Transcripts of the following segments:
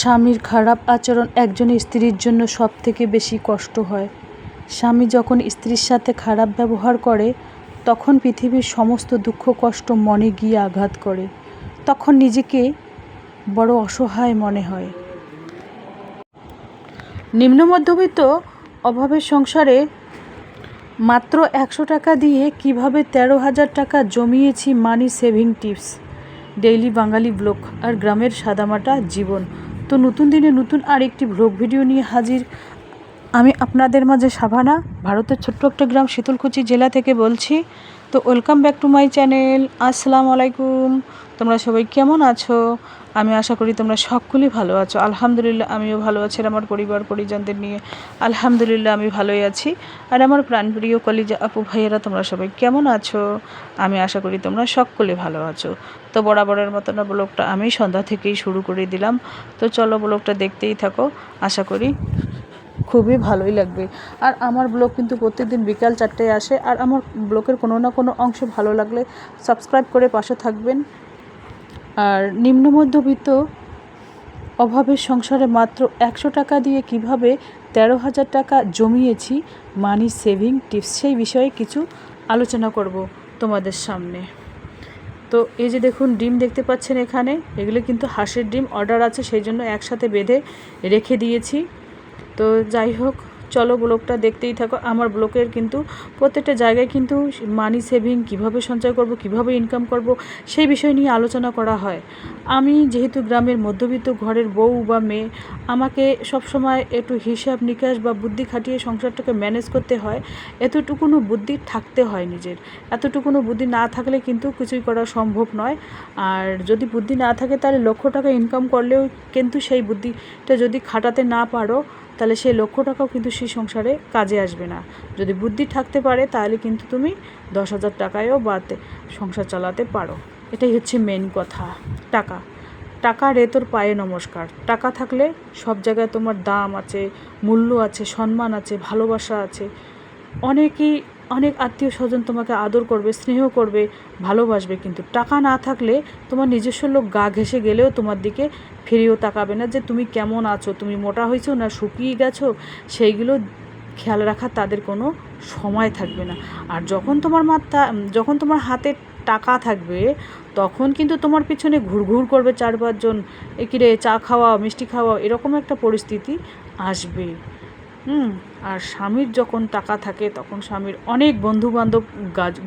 স্বামীর খারাপ আচরণ একজন স্ত্রীর জন্য সবথেকে বেশি কষ্ট হয়। স্বামী যখন স্ত্রীর সাথে খারাপ ব্যবহার করে তখন পৃথিবীর সমস্ত দুঃখ কষ্ট মনে গিয়ে আঘাত করে। তখন নিজেকে বড় অসহায় মনে হয়। নিম্ন মধ্যবিত্ত অভাবের সংসারে মাত্র 100 টাকা দিয়ে কিভাবে 13,000 টাকা জমিয়েছি মানি সেভিং টিপস। ডেইলি বাঙালি ব্লগ আর গ্রামের সাদামাটা জীবন। তো নতুন দিনে নতুন আরেকটি ব্লগ ভিডিও নিয়ে হাজির আমি আপনাদের মাঝে সাভানা, ভারতের ছোট্ট একটা গ্রাম শীতলকুচি জেলা থেকে বলছি। তো welcome back to my channel. আসসালামু আলাইকুম। তোমরা সবাই কেমন আছো? আমি আশা করি তোমরা সকলেই ভালো আছো। আলহামদুলিল্লাহ আমিও ভালো আছি, আমার পরিবার পরিজনদের নিয়ে আলহামদুলিল্লাহ আমি ভালোই আছি। আর আমার প্রাণপ্রিয় কলিজা আপু ভাইয়েরা তোমরা সবাই কেমন আছো? আমি আশা করি তোমরা সকলে ভালো আছো। তো বরাবরের মতো না ব্লগটা আমি সন্ধ্যা থেকেই শুরু করে দিলাম। তো চলো ব্লগটা দেখতেই থাকো, আশা করি খুবই ভালোই লাগবে। আর আমার ব্লগ কিন্তু প্রত্যেকদিন বিকাল 4টায় আসে। আর আমার ব্লগের কোনো না কোনো অংশ ভালো লাগলে সাবস্ক্রাইব করে পাশে থাকবেন। আর নিম্ন মধ্যবিত্ত অভাবের সংসারে মাত্র 100 টাকা দিয়ে কিভাবে 13,000 টাকা জমিয়েছি মানি সেভিং টিপস, সেই বিষয়ে কিছু আলোচনা করব তোমাদের সামনে। তো এই যে দেখুন ডিম দেখতে পাচ্ছেন এখানে, এগুলো কিন্তু হাঁসের ডিম অর্ডার আছে, সেই জন্য একসাথে বেঁধে রেখে দিয়েছি। তো যাই হোক, চলো ব্লগটা দেখতেই থাকো। আমার ব্লগের কিন্তু প্রত্যেকটা জায়গায় কিন্তু মানি সেভিং কিভাবে সঞ্চয় করব, কিভাবে ইনকাম করব, সেই বিষয় নিয়ে আলোচনা করা হয়। আমি যেহেতু গ্রামের মধ্যবিত্ত ঘরের বউ বা মেয়ে, আমাকে সবসময় একটু হিসাব নিকাশ বা বুদ্ধি খাটিয়ে সংসারটাকে ম্যানেজ করতে হয়। এতটুকুনো বুদ্ধি থাকতে হয় নিজের। এতটুকুনো বুদ্ধি না থাকলে কিন্তু কিছুই করা সম্ভব নয়। আর যদি বুদ্ধি না থাকে তাহলে লক্ষ টাকা ইনকাম করলেও কিন্তু সেই বুদ্ধিটা যদি খাটাতে না পারো তাহলে সেই লক্ষ টাকাও কিন্তু সেই সংসারে কাজে আসবে না। যদি বুদ্ধি থাকতে পারে তাহলে কিন্তু তুমি 10,000 টাকায়ও বাড়তে সংসার চালাতে পারো। এটাই হচ্ছে মেন কথা। টাকা টাকা রে তোর পায়ে নমস্কার। টাকা থাকলে সব জায়গায় তোমার দাম আছে, মূল্য আছে, সম্মান আছে, ভালোবাসা আছে। অনেক আত্মীয় স্বজন তোমাকে আদর করবে, স্নেহ করবে, ভালোবাসবে। কিন্তু টাকা না থাকলে তোমার নিজস্ব লোক গা ঘেঁষে গেলেও তোমার দিকে ফিরেও তাকাবে না যে তুমি কেমন আছো, তুমি মোটা হয়েছো না শুকিয়ে গেছো, সেইগুলো খেয়াল রাখা তাদের কোনো সময় থাকবে না। আর যখন তোমার হাতে টাকা থাকবে তখন কিন্তু তোমার পিছনে ঘুরঘুর করবে 4-5 জন, কিরে চা খাওয়াও, মিষ্টি খাওয়াও, এরকম একটা পরিস্থিতি আসবে। আর স্বামীর যখন টাকা থাকে তখন স্বামীর অনেক বন্ধুবান্ধব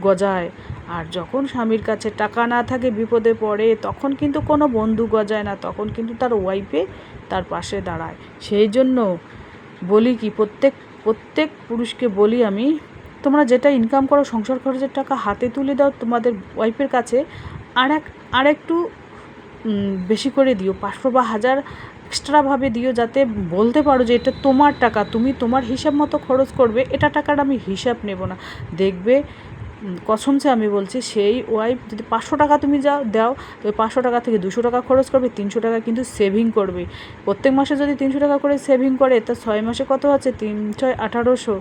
গজায়। আর যখন স্বামীর কাছে টাকা না থাকে, বিপদে পড়ে, তখন কিন্তু কোনো বন্ধু গজায় না, তখন কিন্তু তার ওয়াইফে তার পাশে দাঁড়ায়। সেই জন্য বলি কি, প্রত্যেক পুরুষকে বলি আমি, তোমরা যেটা ইনকাম করো সংসার খরচের টাকা হাতে তুলে দাও তোমাদের ওয়াইফের কাছে। আর একটু বেশি করে দিও, 500 বা 1000 এক্সট্রাভাবে দিও, যাতে বলতে পারো যে এটা তোমার টাকা, তুমি তোমার হিসাব মতো খরচ করবে, এটা টাকার আমি হিসাব নেব না। দেখবে কসমসে আমি বলছি, সেই ওয়াইফ যদি 500 টাকা তুমি দাও, তো 500 টাকা থেকে 200 টাকা খরচ করবে, 300 টাকা কিন্তু সেভিং করবে। প্রত্যেক মাসে যদি 300 টাকা করে সেভিং করে, তা 6 মাসে কত হচ্ছে? 3×6 1800।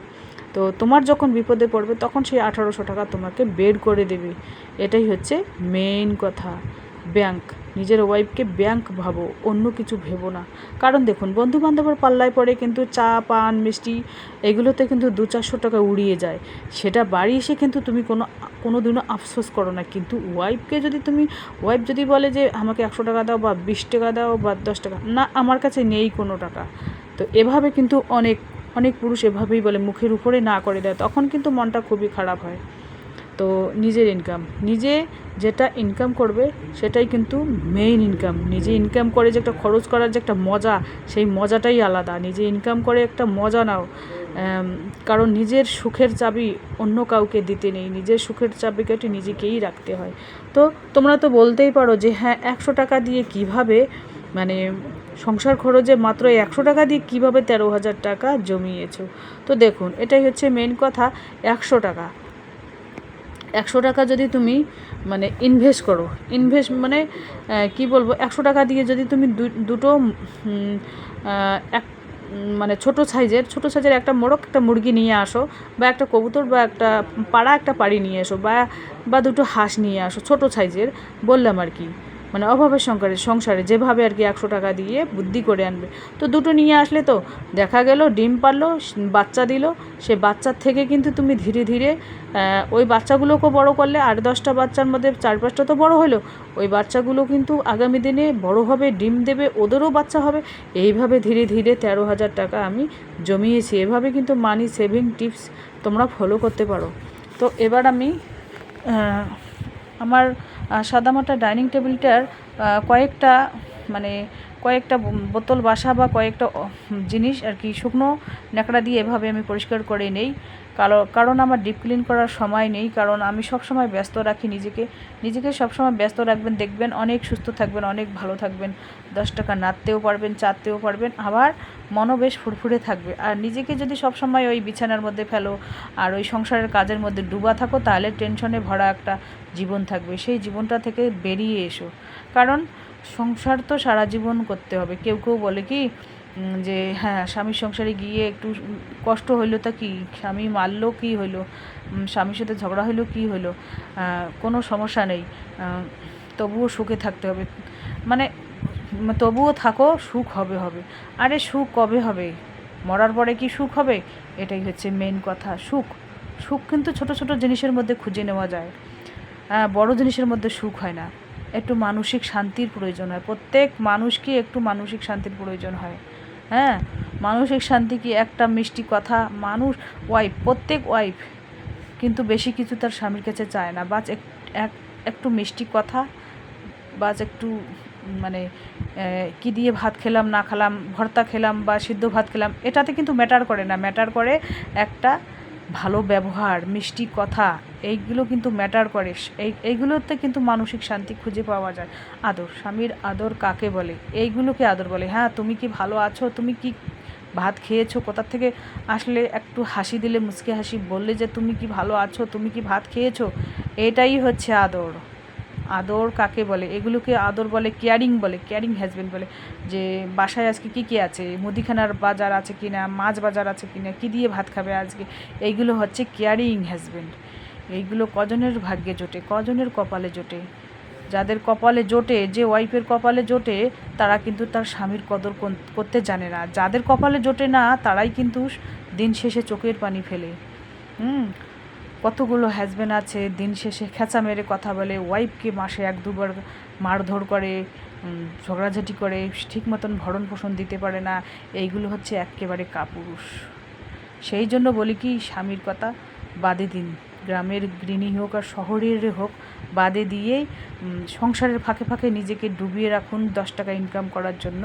তো তোমার যখন বিপদে পড়বে তখন সেই 1800 টাকা তোমাকে বের করে দেবে। এটাই হচ্ছে মেইন কথা। নিজের ওয়াইফকে ব্যাংক ভাবো, অন্য কিছু ভেবো না। কারণ দেখুন, বন্ধুবান্ধবের পাল্লায় পড়ে কিন্তু চা পান মিষ্টি এগুলোতে কিন্তু 200-400 টাকা উড়িয়ে যায়। সেটা বাড়ি এসে কিন্তু তুমি কোনো দিনও আফসোস করো না। কিন্তু ওয়াইফ যদি বলে যে আমাকে 100 টাকা দাও বা 20 টাকা দাও বা 10 টাকা, না আমার কাছে নেই কোনো টাকা, তো এভাবে কিন্তু অনেক পুরুষ এভাবেই বলে, মুখের উপরে না করে দেয়, তখন কিন্তু মনটা খুবই খারাপ হয়। তো নিজে যেটা ইনকাম করবে সেটাই কিন্তু মেইন ইনকাম। নিজে ইনকাম করে যে একটা খরচ করার যে একটা মজা, সেই মজাটাই আলাদা। নিজে ইনকাম করে একটা মজা নাও, কারণ নিজের সুখের চাবি অন্য কাউকে দিতে নেই, নিজের সুখের চাবিকাঠি নিজেকেই রাখতে হয়। তো তোমরা তো বলতেই পারো যে হ্যাঁ 100 টাকা দিয়ে কিভাবে, মানে সংসার খরচে মাত্র 100 টাকা দিয়ে কীভাবে 13,000 টাকা জমিয়েছো। তো দেখুন, এটাই হচ্ছে মেন কথা। 100 টাকা যদি তুমি মানে ইনভেস্ট করো, মানে কি বলবো, 100 টাকা দিয়ে যদি তুমি দুটো মানে ছোটো সাইজের একটা মোরগ, একটা মুরগি নিয়ে আসো, বা একটা কবুতর, বা একটা একটা পাড়ি নিয়ে এসো, বা দুটো হাঁস নিয়ে আসো ছোটো সাইজের, বললাম আর কি। মানে অভাবের সংসারে যেভাবে আর কি 100 টাকা দিয়ে বুদ্ধি করে আনবে। তো দুটো নিয়ে আসলে তো দেখা গেল ডিম পারলো, বাচ্চা দিল, সে বাচ্চার থেকে কিন্তু তুমি ধীরে ধীরে ওই বাচ্চাগুলোকে বড় করলে, 8-10টা বাচ্চার মধ্যে 4-5টা তো বড় হলো, ওই বাচ্চাগুলো কিন্তু আগামী দিনে বড় হবে, ডিম দেবে, ওদেরও বাচ্চা হবে। এইভাবে ধীরে ধীরে 13,000 টাকা আমি জমিয়েছি। এভাবে কিন্তু মানি সেভিং টিপস তোমরা ফলো করতে পারো। তো এবার আমি আমার সাদামাটা ডাইনিং টেবিলটার কয়েকটা বোতল বাসা বা কয়েকটা জিনিস আর কি শুকনো ন্যাকড়া দিয়ে এভাবে আমি পরিষ্কার করে নেই। কারণ আমার ডিপ ক্লিন করার সময় নেই, কারণ আমি সবসময় ব্যস্ত রাখি নিজেকে সবসময় ব্যস্ত রাখবেন, দেখবেন অনেক সুস্থ থাকবেন, অনেক ভালো থাকবেন, 10 টাকা নাড়তেও পারবেন, চাটতেও পারবেন, আবার মনও বেশ ফুরফুরে থাকবে। আর নিজেকে যদি সবসময় ওই বিছানার মধ্যে ফেলো আর ওই সংসারের কাজের মধ্যে ডুবা থাকো, তাহলে টেনশনে ভরা একটা জীবন থাকবে। সেই জীবনটা থেকে বেরিয়ে এসো, কারণ সংসার তো সারা জীবন করতে হবে। কেউ বলে কি যে হ্যাঁ, স্বামীর সংসারে গিয়ে একটু কষ্ট হইলো তা কি, স্বামী মারলো কি হইলো, স্বামীর সাথে ঝগড়া হইলো কি হইলো, কোনো সমস্যা নেই, তবুও সুখে থাকতে হবে, মানে তবুও থাকো, সুখ হবে। আরে সুখ কবে হবে? মরার পরে কি সুখ হবে? এটাই হচ্ছে মেন কথা। সুখ কিন্তু ছোট ছোট জিনিসের মধ্যে খুঁজে নেওয়া যায়, বড় জিনিসের মধ্যে সুখ হয় না। একটু মানসিক শান্তির প্রয়োজন হয়, প্রত্যেক মানুষকে একটু মানসিক শান্তির প্রয়োজন হয়। হ্যাঁ, মানসিক শান্তি কি একটা মিষ্টি কথা, প্রত্যেক ওয়াইফ কিন্তু বেশি কিছু তার স্বামীর কাছে চায় না, বাস একটু মিষ্টি কথা, বাস একটু মানে কি দিয়ে ভাত খেলাম না খেলাম, ভর্তা খেলাম বা সিদ্ধ ভাত খেলাম, এটাতে কিন্তু ম্যাটার করে না। ম্যাটার করে একটা ভালো ব্যবহার, মিষ্টি কথা, এইগুলো কিন্তু ম্যাটার করে। এইগুলোতে কিন্তু মানসিক শান্তি খুঁজে পাওয়া যায়। আদর, স্বামীর আদর কাকে বলে? এইগুলোকে আদর বলে। হ্যাঁ, তুমি কি ভালো আছো, তুমি কি ভাত খেয়েছো, কোথা থেকে আসলে একটু হাসি দিলে, মুচকি হাসি বললে যে তুমি কি ভালো আছো, তুমি কি ভাত খেয়েছো, এটাই হচ্ছে আদর। আদর কাকে বলে? এগুলোকে আদর বলে, কেয়ারিং বলে, কেয়ারিং হাজব্যান্ড বলে। যে বাসায় আজকে কী আছে, মুদিখানার বাজার আছে কি না, মাছ বাজার আছে কি না, কী দিয়ে ভাত খাবে আজকে, এইগুলো হচ্ছে কেয়ারিং হাজব্যান্ড। এইগুলো কজনের ভাগ্যে জোটে, কজনের কপালে জোটে? যাদের কপালে জোটে, যে ওয়াইফের কপালে জোটে, তারা কিন্তু তার স্বামীর কদর করতে জানে না। যাদের কপালে জোটে না, তারাই কিন্তু দিন শেষে চোখের পানি ফেলে। কতগুলো হাজব্যান্ড আছে দিন শেষে খেঁচা মেরে কথা বলে, ওয়াইফকে মাসে 1-2 বার মারধর করে, ঝগড়াঝাটি করে, ঠিক মতন ভরণ পোষণ দিতে পারে না। এইগুলো হচ্ছে একেবারে কাপুরুষ। সেই জন্য বলি কি, স্বামীর কথা বাদে দিন, গ্রামের গৃহিণী হোক আর শহরের হোক, বাদে দিয়েই সংসারের ফাঁকে ফাঁকে নিজেকে ডুবিয়ে রাখুন 10 টাকা ইনকাম করার জন্য।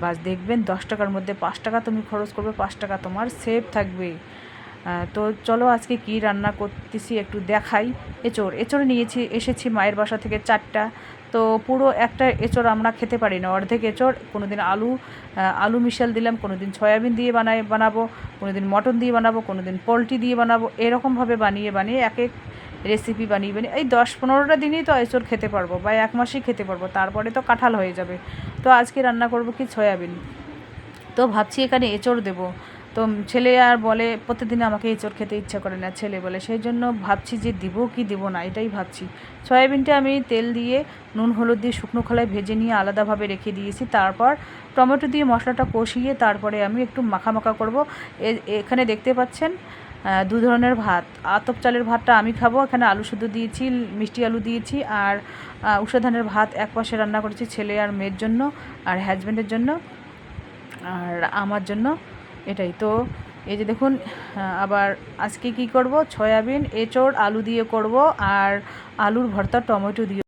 বাস দেখবেন 10 টাকার মধ্যে 5 টাকা তুমি খরচ করবে, 5 টাকা তোমার সেভ থাকবে। তো চলো আজকে কি রান্না করতেছি একটু দেখাই। এঁচড় এসেছি মায়ের বাসা থেকে 4টা। তো পুরো একটা এঁচড় আমরা খেতে পারি না, অর্ধেক এঁচড়। কোনো দিন আলু মিশাল দিলাম, কোনো দিন সয়াবিন দিয়ে বানাবো, কোনো দিন মটন দিয়ে বানাবো, কোনো দিন পোলট্রি দিয়ে বানাবো। এরকমভাবে বানিয়ে এক এক রেসিপি বানিয়ে এই 10-15টা দিনই তো এঁচড় খেতে পারবো, বা 1 মাসই খেতে পারবো, তারপরে তো কাঁঠাল হয়ে যাবে। তো আজকে রান্না করব কি, সয়াবিন। তো ভাবছি এখানে এঁচড় দেবো। তো ছেলে আর বলে, প্রতিদিন আমাকে এঁচড় খেতে ইচ্ছা করে না, ছেলে বলে, সেই জন্য ভাবছি যে দিব কি দিব না, এটাই ভাবছি। সয়াবিনটা আমি তেল দিয়ে নুন হলুদ দিয়ে শুকনো খোলায় ভেজে নিয়ে আলাদাভাবে রেখে দিয়েছি। তারপর টমেটো দিয়ে মশলাটা কষিয়ে তারপরে আমি একটু মাখা করব। এখানে দেখতে পাচ্ছেন 2 ধরনের ভাত। আতপ চালের ভাতটা আমি খাবো, এখানে আলু শুদ্ধ দিয়েছি, মিষ্টি আলু দিয়েছি, আর উষা ধানের ভাত এক পাশে রান্না করেছি ছেলে আর মেয়ের জন্য, আর হাজব্যান্ডের জন্য, আর আমার জন্য। এটাই তো। এই যে দেখুন, আবার আজকে কি করব, সয়াবিন, এঁচড়, আলু দিয়ে করব, আর আলুর ভর্তা টমেটো দিয়ে।